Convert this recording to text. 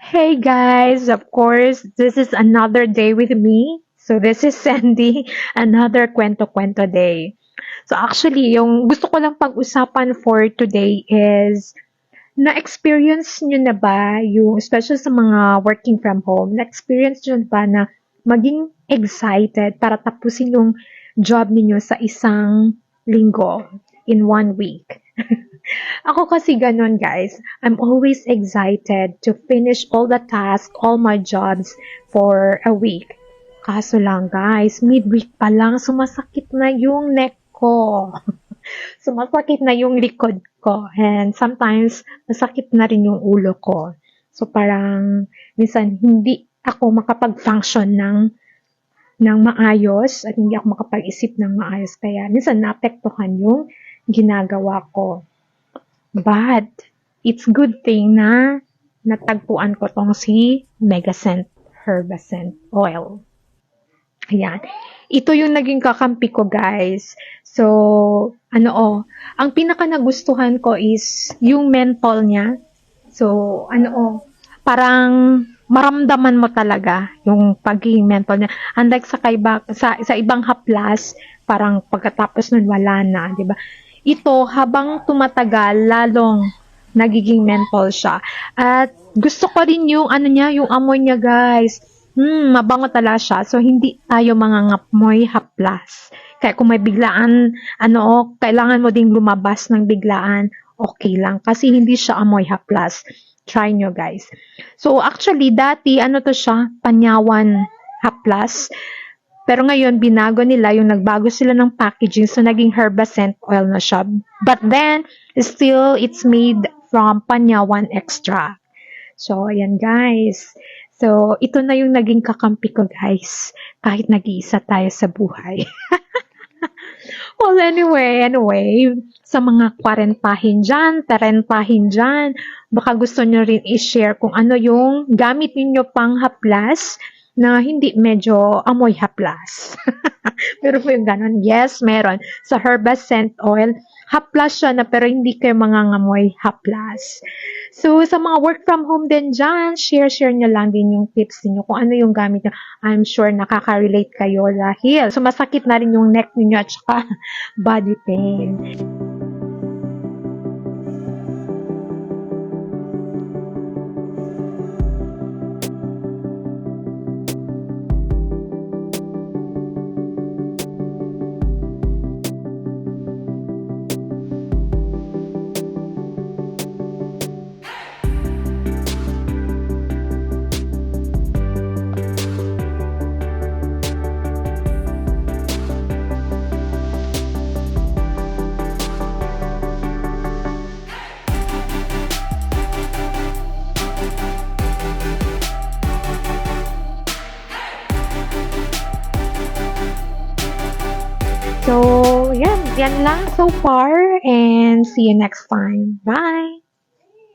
Hey guys, of course, this is another day with me. So this is Sandy, another kwento-kwento day. So actually, yung gusto ko lang pag-usapan for today is na-experience nyo na ba yung, especially sa mga working from home, na-experience nyo na ba na maging excited para tapusin yung job ninyo sa isang linggo in 1 week? Ako kasi ganun, guys. I'm always excited to finish all the tasks, all my jobs for a week. Kaso lang, guys, midweek pa lang, sumasakit na yung neck ko. Sumasakit na yung likod ko. And sometimes, masakit na rin yung ulo ko. So, parang, minsan, hindi ako makapag-function ng maayos at hindi ako makapag-isip ng maayos. Kaya, minsan, naapektuhan yung ginagawa ko. But, it's good thing na natagpuan ko tong si Megacent Herbacent Oil. Ayan. Ito yung naging kakampi ko, guys. So, ang pinaka nagustuhan ko is yung menthol niya. So, parang maramdaman mo talaga yung pagiging menthol niya. Unlike sa ibang haplas, parang pagkatapos nun wala na, di ba? Ito, habang tumatagal, lalong nagiging menthol siya. At gusto ko rin yung yung amoy niya, guys. Mabango talaga siya. So, hindi tayo mangangamoy haplas. Kaya kung may biglaan, kailangan mo ding lumabas ng biglaan, okay lang. Kasi hindi siya amoy haplas. Try nyo, guys. So, actually, dati, to siya? Panyawan haplas. Pero ngayon, binago nila, yung nagbago sila ng packaging, so naging Herbacent oil na siya. But then, still, it's made from Panyawan extract. So, ayan guys. So, ito na yung naging kakampi ko guys. Kahit nag-iisa tayo sa buhay. Well, anyway, sa mga 40 dyan, 30 dyan, baka gusto nyo rin i-share kung ano yung gamit ninyo pang haplas, na hindi medyo amoy haplas. Pero po yung ganun. Yes, meron. Sa Herbacent oil, haplas siya na pero hindi kayo mangangamoy haplas. So, sa mga work from home din dyan, share nyo lang din yung tips niyo kung ano yung gamit nyo. I'm sure nakaka-relate kayo dahil sumasakit na rin yung neck niyo at saka body pain. So, yan lang so far and see you next time. Bye!